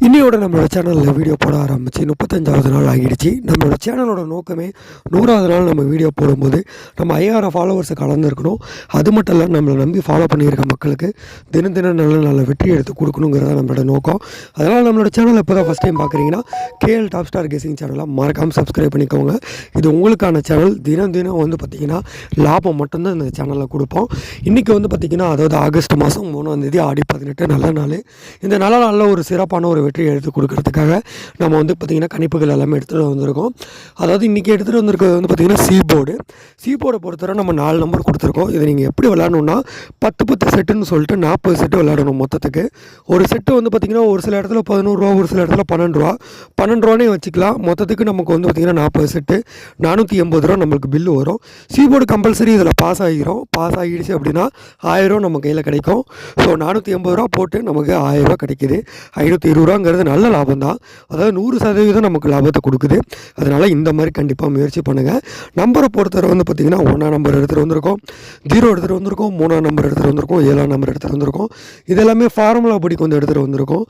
இன்னையோட நம்மளோட சேனலில் வீடியோ போட ஆரம்பித்து 35வது நாள் ஆகிடுச்சு. நம்மளோட சேனலோட நோக்கமே 100வது நாள் நம்ம வீடியோ போடும்போது நம்ம 5000 ஃபாலோவர்ஸை கலந்துருக்கணும். அது மட்டும் இல்லை, நம்மளை நம்பி ஃபாலோ பண்ணியிருக்க மக்களுக்கு தினம் தினம் நல்ல நல்ல வெற்றி எடுத்து கொடுக்கணுங்கிறத நம்மளோட நோக்கம். அதனால் நம்மளோட சேனல் இப்போ தான் ஃபஸ்ட் டைம் பார்க்குறீங்கன்னா கேஎல் டாப் ஸ்டார் கெஸிங் சேனலை மறக்காமல் சப்ஸ்கிரைப் பண்ணிக்கோங்க. இது உங்களுக்கான சேனல். தினம் தினம் வந்து பார்த்திங்கன்னா லாபம் மட்டும்தான் இந்த சேனலில் கொடுப்போம். இன்றைக்கி வந்து பார்த்திங்கன்னா, அதாவது ஆகஸ்ட் மாதம் 3ஆம் தேதி ஆடி 18 நல்ல நாள். இந்த நல்ல நாளில் ஒரு சிறப்பான ஒரு வெற்றி எடுத்து கொடுக்கறதுக்காக நம்ம வந்து பார்த்திங்கன்னா கணிப்புகள் எல்லாமே எடுத்துகிட்டு வந்திருக்கோம். அதாவது இன்றைக்கி எடுத்துகிட்டு வந்திருக்கிறது வந்து பார்த்திங்கன்னா சீபோர்டை பொறுத்தவரை நம்ம 4 நம்பர் கொடுத்துருக்கோம். இதை நீங்கள் எப்படி விளையாடணுன்னா 10 செட்டுன்னு சொல்லிட்டு 40 செட்டு விளையாடணும். மொத்தத்துக்கு ஒரு செட்டு வந்து பார்த்திங்கன்னா ஒரு சில இடத்துல 11 ரூபா, ஒரு சில இடத்துல 12 ரூபானே வச்சுக்கலாம். மொத்தத்துக்கு நமக்கு வந்து பார்த்திங்கன்னா 40 செட்டு 480 ரூபா நம்மளுக்கு பில்லு வரும். சீபோர்டு கம்பல்சரி இதில் பாஸ் ஆகிடுச்சு அப்படின்னா 1000 ரூபா நம்ம கையில் கிடைக்கும். ஸோ 480 ரூபா போட்டு நமக்கு 1000 ரூபா கிடைக்கிது. 520 ரூபாங்கிறது நல்ல லாபம் தான். அதாவது 100% நமக்கு லாபத்தை கொடுக்குது. அதனால் இந்த மாதிரி கண்டிப்பாக முயற்சி பண்ணுங்கள். நம்பரை பொறுத்தவரை வந்து பார்த்திங்கன்னா 1ஆம் நம்பர் எடுத்துகிட்டு வந்திருக்கோம், 0 எடுத்துகிட்டு வந்திருக்கோம், 3ஆம் நம்பர் எடுத்துகிட்டு வந்திருக்கோம், 7ஆம் நம்பர் எடுத்துகிட்டு வந்திருக்கோம். இதெல்லாமே ஃபார்முலா படி கொஞ்சம் எடுத்துகிட்டு வந்திருக்கோம்.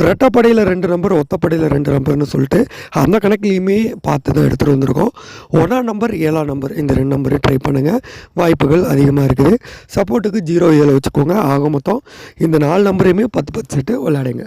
ரெட்டப்படையில் 2 நம்பர், ஒத்தப்படையில் 2 நம்பர்னு சொல்லிட்டு அந்த கணக்குலையுமே பார்த்து தான் எடுத்துகிட்டு வந்திருக்கோம். 1ஆம் நம்பர், 7ஆம் நம்பர், இந்த 2 நம்பரை ட்ரை பண்ணுங்கள். வாய்ப்புகள் அதிகமாக இருக்குது. சப்போர்ட்டுக்கு 0 7 வச்சுக்கோங்க. ஆக மொத்தம் இந்த 4 நம்பரையுமே 10 செட்டு விளையாடுங்க.